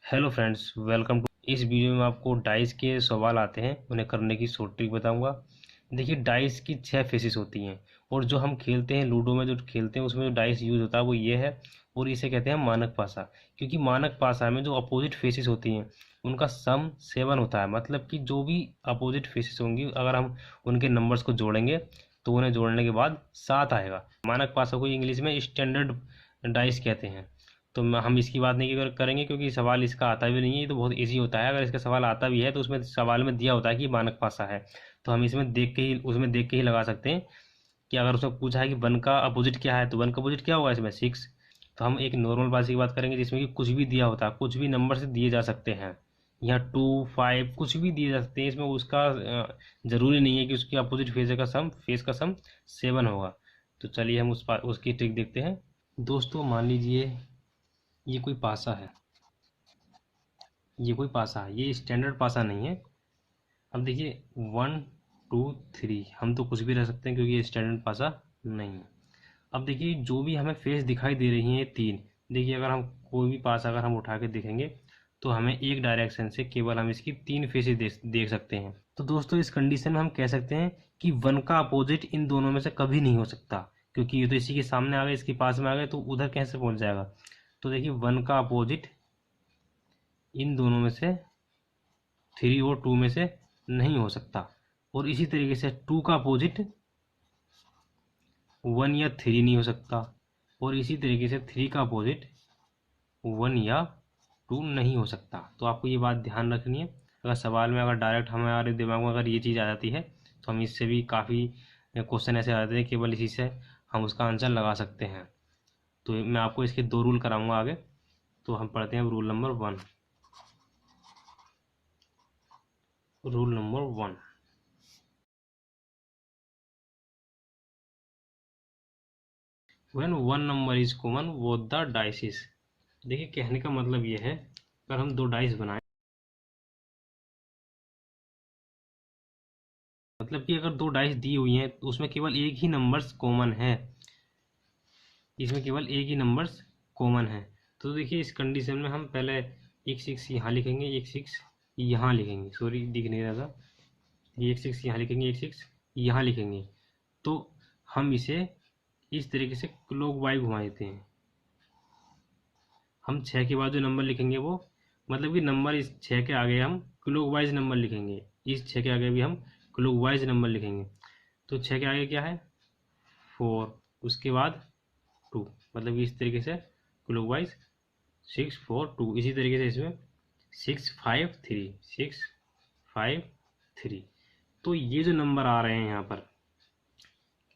Hello friends, welcome to. इस video में आपको डाइस के सवाल आते हैं, उन्हें करने की शॉर्ट ट्रिक बताऊंगा। देखिए, डाइस की 6 फेसेस होती हैं और जो हम खेलते हैं लूडो में, जो खेलते हैं उसमें जो डाइस यूज होता है वो ये है और इसे कहते हैं मानक पासा। क्योंकि मानक पासा में जो अपोजिट फेसेस होती हैं उनका सम 7 होता है। मतलब कि जो भी अपोजिट फेसेस होंगी, अगर हम उनके नंबर्स को जोड़ेंगे तो उन्हें जोड़ने के बाद 7 आएगा। मानक पासा को इंग्लिश में स्टैंडर्ड डाइस कहते हैं। तो हम इसकी बात नहीं करेंगे क्योंकि सवाल इसका आता भी नहीं है। ये तो बहुत इजी होता है। अगर इसका सवाल आता भी है तो उसमें सवाल में दिया होता है कि ये मानक पासा है, तो हम इसमें देख के ही उसमें देख के ही लगा सकते हैं कि अगर उसमें पूछा है कि वन का अपोजिट क्या है तो वन का अपोजिट क्या होगा इसमें 6। तो हम एक नॉर्मल पास की बात करेंगे जिसमें कि कुछ भी दिया होता है, कुछ भी नंबर से दिए जा सकते हैं। यहाँ 2 5 कुछ भी दिए जा सकते हैं। इसमें उसका जरूरी नहीं है कि उसकी अपोजिट फेस का सम 7 होगा। तो चलिए हम उसकी ट्रिक देखते हैं। दोस्तों, मान लीजिए ये कोई पासा है, ये स्टैंडर्ड पासा नहीं है। अब देखिए 1 2 3 हम तो कुछ भी रख सकते हैं क्योंकि ये स्टैंडर्ड पासा नहीं है। अब देखिए जो भी हमें फेस दिखाई दे रही हैं ये तीन। देखिए अगर हम कोई भी पास अगर हम उठा के देखेंगे तो हमें एक डायरेक्शन से केवल हम इसकी तीन फेसेस देख सकते हैं। तो दोस्तों, इस कंडीशन में हम कह सकते हैं कि वन का अपोजिट इन दोनों में से कभी नहीं हो सकता, क्योंकि ये तो इसी के सामने आ गए, इसके पास में आ गए, तो उधर कैसे पहुंच जाएगा। तो देखिए वन का अपोजिट इन दोनों में से 3 और 2 में से नहीं हो सकता। और इसी तरीके से 2 का अपोजिट 1 या 3 नहीं हो सकता। और इसी तरीके से 3 का अपोजिट 1 या 2 नहीं हो सकता। तो आपको ये बात ध्यान रखनी है। अगर सवाल में अगर डायरेक्ट हमारे दिमाग में अगर ये चीज़ आ जाती है तो हम इससे भी काफ़ी क्वेश्चन ऐसे आ जाते हैं, केवल इसी से हम उसका आंसर लगा सकते हैं। तो मैं आपको इसके 2 रूल कराऊंगा आगे। तो हम पढ़ते हैं rule number 1। Rule number 1, when one number is common both the dices. देखिए कहने का मतलब ये है, अगर हम दो डाइस बनाएं, मतलब कि अगर दो डाइस दी हुई हैं तो उसमें केवल एक ही नंबर्स कॉमन है, इसमें केवल एक ही नंबर्स कॉमन है। तो देखिए इस कंडीशन में हम पहले एक 6 यहाँ लिखेंगे, एक 6 यहाँ लिखेंगे, सॉरी दिख नहीं रहा था, ये एक 6 यहाँ लिखेंगे, एक 6 यहाँ लिखेंगे। तो हम इसे इस तरीके से क्लॉकवाइज घुमा देते हैं। हम 6 के बाद जो नंबर लिखेंगे वो, मतलब कि नंबर इस 6 के आगे हम क्लॉकवाइज नंबर लिखेंगे, इस 6 के आगे भी हम क्लॉकवाइज नंबर लिखेंगे। तो 6 के आगे क्या है 4, उसके बाद 2, मतलब कि इस तरीके से क्लॉकवाइज 6 4 2। इसी तरीके से इसमें 6 5 3 6 5 3। तो ये जो नंबर आ रहे हैं यहाँ पर,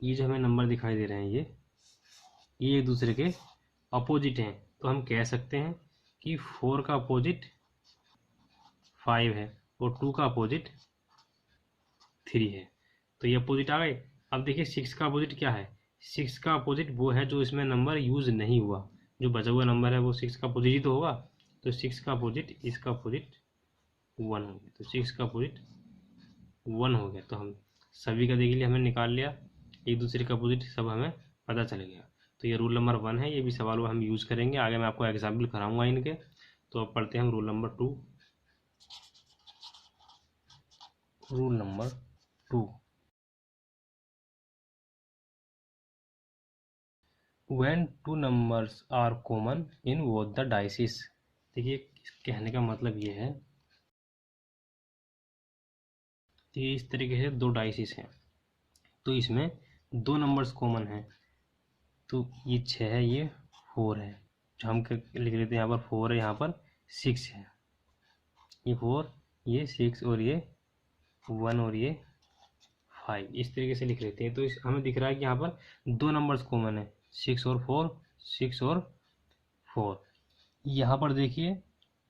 ये जो हमें नंबर दिखाई दे रहे हैं ये एक दूसरे के अपोजिट हैं। तो हम कह सकते हैं कि 4 का अपोजिट 5 है और 2 का अपोजिट 3 है। तो ये अपोजिट आ गए। अब देखिए 6 का अपोजिट क्या है, 6 का अपोजिट वो है जो इसमें नंबर यूज नहीं हुआ, जो बचा हुआ नंबर है वो 6 का अपोजिट ही तो होगा। तो 6 का अपोजिट इसका अपोजिट 1 हो गया, तो 6 का अपोजिट 1 हो गया। तो हम सभी का देख लिया, हमने निकाल लिया, एक दूसरे का अपोजिट सब हमें पता चल गया। तो ये रूल नंबर 1 है, ये भी सवाल हम यूज करेंगे आगे, मैं आपको एग्जाम्पल कराऊंगा इनके। तो अब पढ़ते हैं हम rule number 2। Rule number 2, when two numbers are common in both the dices. देखिए कहने का मतलब ये है कि इस तरीके से दो डाइसिस हैं तो इसमें दो नंबर्स कॉमन हैं। तो ये 6 है, ये 4 है, जो हम लिख लेते हैं यहाँ पर 4 है, यहाँ पर 6 है। ये 4, ये 6 और ये 1 और ये 5, इस तरीके से लिख लेते हैं। तो इस हमें दिख रहा है कि यहाँ पर दो नंबर्स कॉमन है, 6 और 4, 6 और 4। यहाँ पर देखिए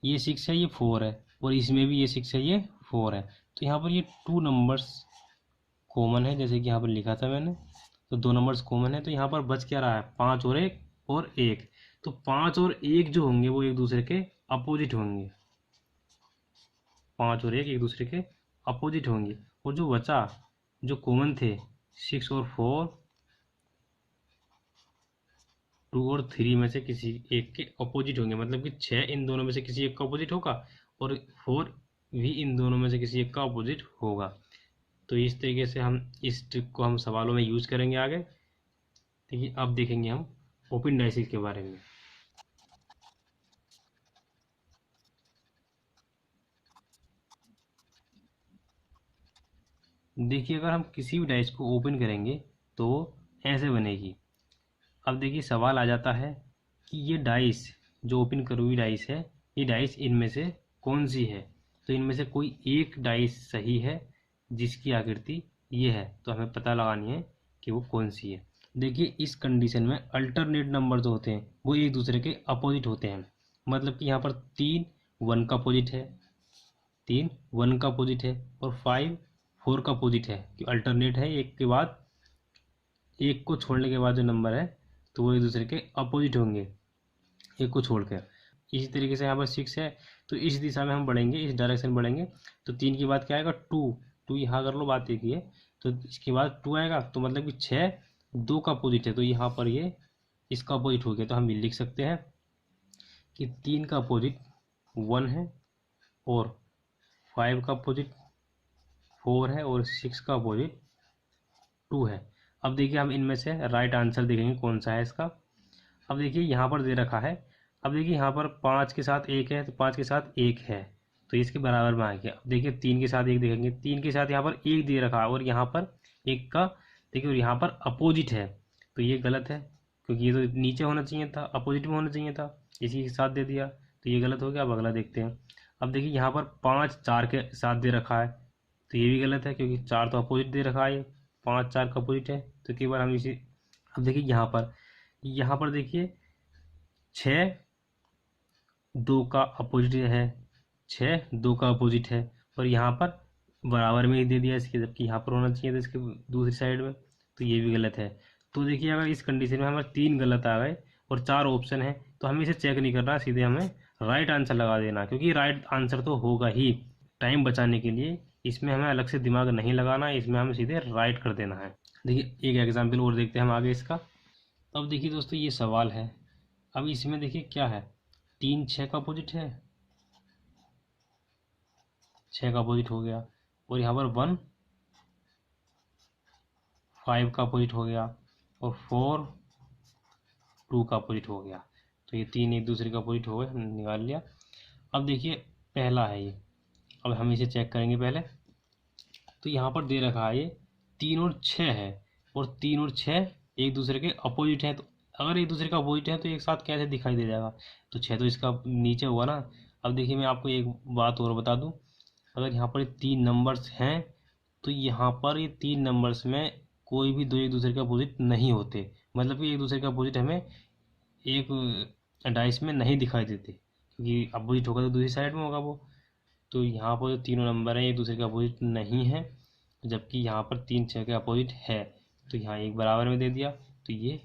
ये 6 है, ये 4 है, और इसमें भी ये 6 है, ये 4 है। तो यहाँ पर ये 2 नंबर्स कॉमन है, जैसे कि यहाँ पर लिखा था मैंने। तो 2 नंबर्स कॉमन है, तो यहाँ पर बच क्या रहा है 5 और 1 और 1। तो 5 और 1 जो होंगे वो एक दूसरे के अपोजिट होंगे, 5 और 1 एक दूसरे के अपोजिट होंगे। और जो बचा, जो कॉमन थे 6 और 4, 2 और 3 में से किसी एक के अपोजिट होंगे, मतलब कि 6 इन दोनों में से किसी एक का अपोजिट होगा और 4 भी इन दोनों में से किसी एक का अपोजिट होगा। तो इस तरीके से हम इस ट्रिक को हम सवालों में यूज करेंगे आगे। देखिए अब देखेंगे हम ओपन डाइसिस के बारे में। देखिए अगर हम किसी भी डाइस को ओपन करेंगे तो ऐसे बनेगी। अब देखिए सवाल आ जाता है कि ये डाइस जो ओपन करी हुई डाइस है, ये डाइस इनमें से कौन सी है। तो इनमें से कोई एक डाइस सही है जिसकी आकृति ये है, तो हमें पता लगानी है कि वो कौन सी है। देखिए इस कंडीशन में अल्टरनेट नंबर जो होते हैं वो एक दूसरे के अपोजिट होते हैं। मतलब कि यहाँ पर 3 1 का अपोजिट है, 3 1 का अपोजिट है और 5 4 का अपोजिट है, कि अल्टरनेट है। एक के बाद एक को छोड़ने के बाद जो नंबर है तो वो एक दूसरे के अपोजिट होंगे एक को छोड़कर। इसी तरीके से यहाँ पर 6 है तो इस दिशा में हम बढ़ेंगे, इस डायरेक्शन बढ़ेंगे। तो 3 के बाद क्या आएगा 2, 2 यहाँ कर लो, बात एक ही है। तो इसके बाद 2 आएगा तो मतलब कि 6 2 का अपोजिट है, तो यहाँ पर ये इसका अपोजिट हो गया। तो हम ये लिख सकते हैं कि 3 का अपोजिट 1 है और 5 का अपोजिट 4 है और 6 का अपोजिट 2 है। अब देखिए हम इनमें से राइट आंसर देखेंगे कौन सा है इसका। अब देखिए यहाँ पर दे रखा है, अब देखिए यहाँ पर 5 के साथ 1 है तो 5 के साथ 1 है तो इसके बराबर में आ गया। अब देखिए 3 के साथ 1 देखेंगे, 3 के साथ यहाँ पर 1 दे रखा है और यहाँ पर 1 का देखिए और यहाँ पर अपोजिट है, तो ये गलत है क्योंकि ये तो नीचे होना चाहिए था, अपोजिट में होना चाहिए था, इसी के साथ दे दिया तो ये गलत हो गया। अब अगला देखते हैं। अब देखिए यहाँ पर 5 4 के साथ दे रखा है तो ये भी गलत है क्योंकि 4 तो अपोजिट दे रखा है, 5 4 का अपोजिट है तो केवल हम इसी। अब देखिए यहाँ पर देखिए 6 2 का अपोजिट है, 6 2 का अपोजिट है और यहाँ पर बराबर में ही दे दिया इसके, जबकि यहाँ पर होना चाहिए था इसके दूसरी साइड में, तो ये भी गलत है। तो देखिए अगर इस कंडीशन में हमारे 3 गलत आ गए और 4 ऑप्शन है तो हमें इसे चेक नहीं करना, सीधे हमें राइट आंसर लगा देना, क्योंकि राइट आंसर तो होगा ही। टाइम बचाने के लिए इसमें हमें अलग से दिमाग नहीं लगाना है, इसमें हमें सीधे राइट कर देना है। देखिए एक एग्जाम्पल और देखते हैं हम आगे इसका। अब देखिए दोस्तों ये सवाल है, अब इसमें देखिए क्या है, 3 6 का अपोजिट है, 6 का अपोजिट हो गया और यहाँ पर 1 5 का अपोजिट हो गया और 4 2 का अपोजिट हो गया। तो ये 3 एक दूसरे का अपोजिट हो गए, हमने निकाल लिया। अब देखिए पहला है ये, अब हम इसे चेक करेंगे पहले। तो यहाँ पर दे रखा है ये 3 और 6 है और 3 और 6 एक दूसरे के अपोजिट हैं, तो अगर एक दूसरे का अपोजिट है तो एक साथ कैसे दिखाई दे जाएगा, तो 6 तो इसका नीचे हुआ ना। अब देखिए मैं आपको एक बात और बता दूं, अगर यहाँ पर 3 नंबर्स हैं तो यहाँ पर ये 3 नंबर्स में कोई भी दो एक दूसरे के अपोजिट नहीं होते, मतलब कि एक दूसरे का अपोजिट हमें एक डाइस में नहीं दिखाई देते, क्योंकि अपोजिट होगा तो दूसरी साइड में होगा वो। तो यहाँ पर जो तीनों नंबर हैं एक दूसरे के अपोजिट नहीं है, जबकि यहाँ पर 3 6 के अपोजिट है, तो यहाँ एक बराबर में दे दिया, तो ये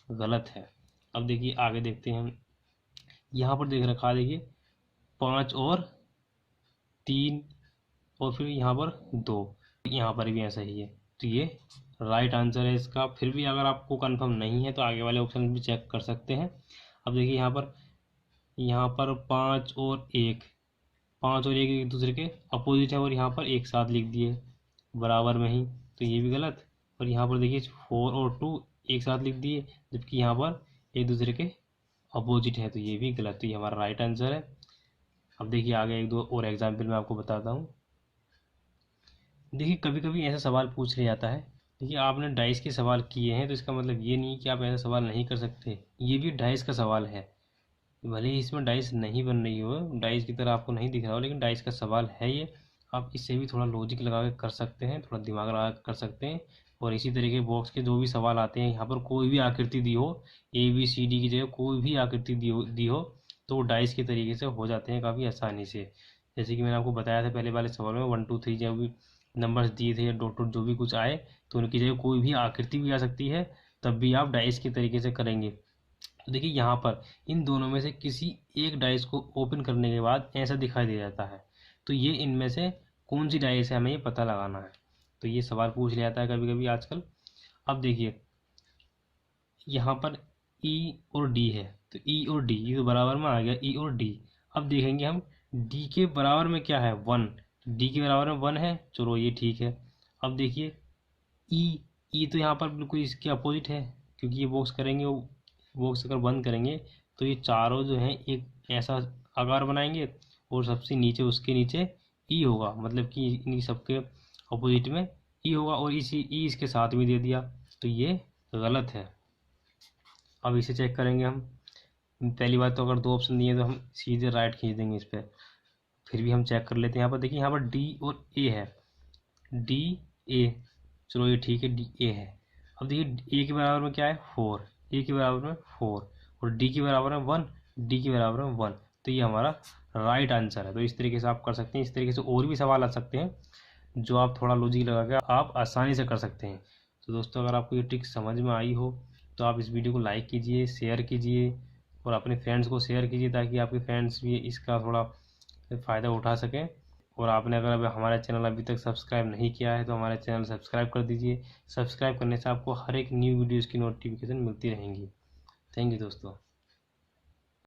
गलत है। अब देखिए आगे देखते हैं हम। यहाँ पर देख रखा है देखिए 5 और 3 और फिर यहाँ पर 2, यहाँ पर भी ऐसा ही है, तो ये राइट आंसर है इसका। फिर भी अगर आपको कंफर्म नहीं है तो आगे वाले ऑप्शन भी चेक कर सकते हैं। अब देखिए यहाँ पर 5 और 1, 5 और 1 एक दूसरे के अपोजिट है और यहाँ पर एक साथ लिख दिए बराबर में ही, तो ये भी गलत। और यहाँ पर देखिए 4 और 2 एक साथ लिख दिए जबकि यहाँ पर एक दूसरे के अपोजिट है, तो ये भी गलत, तो ये हमारा राइट आंसर है। अब देखिए आगे एक दो और एग्जाम्पल मैं आपको बताता हूँ। देखिए कभी कभी ऐसा सवाल पूछ लिया जाता है, देखिए आपने डाइस के सवाल किए हैं तो इसका मतलब ये नहीं कि आप ऐसा सवाल नहीं कर सकते, ये भी डाइस का सवाल है। भले ही इसमें डाइस नहीं बन रही हो, डाइस की तरह आपको नहीं दिख रहा हो, लेकिन डाइस का सवाल है ये। आप इससे भी थोड़ा लॉजिक लगा के कर सकते हैं, थोड़ा दिमाग लगा कर सकते हैं। और इसी तरीके बॉक्स के जो भी सवाल आते हैं, यहाँ पर कोई भी आकृति दी हो, ABCD की जगह कोई भी आकृति दी हो तो वो डाइस के तरीके से हो जाते हैं काफ़ी आसानी से। जैसे कि मैंने आपको बताया था पहले वाले सवाल में 1 2 3 जो भी नंबर्स दिए थे या डॉट डॉट जो भी कुछ आए, तो उनकी जगह कोई भी आकृति भी आ सकती है, तब भी आप डाइस के तरीके से करेंगे। तो देखिए यहाँ पर इन दोनों में से किसी एक डाइस को ओपन करने के बाद ऐसा दिखाई दे जाता है, तो ये इनमें से कौन सी डाइस है हमें ये पता लगाना है। तो ये सवाल पूछ लिया जाता है कभी कभी आजकल। अब देखिए यहाँ पर ई और डी है, तो ई और डी ये तो बराबर में आ गया, ई और डी। अब देखेंगे हम डी के बराबर में क्या है, 1, डी के बराबर में 1 है, चलो ये ठीक है। अब देखिए ई तो यहाँ पर बिल्कुल इसके अपोजिट है, क्योंकि ये बॉक्स करेंगे, वो बॉक्स अगर बंद करेंगे तो ये चारों जो हैं एक ऐसा आकार बनाएंगे, और सबसे नीचे उसके नीचे ई होगा, मतलब कि इन सबके अपोजिट में ई होगा, और इसी ई इसके साथ में दे दिया, तो ये गलत है। अब इसे चेक करेंगे हम। पहली बात तो अगर 2 ऑप्शन दिए तो हम सीधे राइट खींच देंगे इस पर, फिर भी हम चेक कर लेते हैं। यहाँ पर देखिए, यहाँ पर डी और ए है, डी ए, चलो ये ठीक है, डी ए है। अब देखिए ए के बराबर में क्या है, 4, ए के बराबर में 4, और डी के बराबर में 1, डी के बराबर में 1, तो ये हमारा राइट आंसर है। तो इस तरीके से आप कर सकते हैं। इस तरीके से और भी सवाल आ सकते हैं जो आप थोड़ा लॉजिक लगा के आप आसानी से कर सकते हैं। तो दोस्तों, अगर आपको ये ट्रिक समझ में आई हो तो आप इस वीडियो को लाइक कीजिए, शेयर कीजिए, और अपने फ्रेंड्स को शेयर कीजिए, ताकि आपके फ्रेंड्स भी इसका थोड़ा फ़ायदा उठा सकें। और आपने अगर हमारा चैनल अभी तक सब्सक्राइब नहीं किया है तो हमारे चैनल सब्सक्राइब कर दीजिए। सब्सक्राइब करने से आपको हर एक न्यू वीडियोज़ की नोटिफिकेशन मिलती रहेंगी। थैंक यू दोस्तों।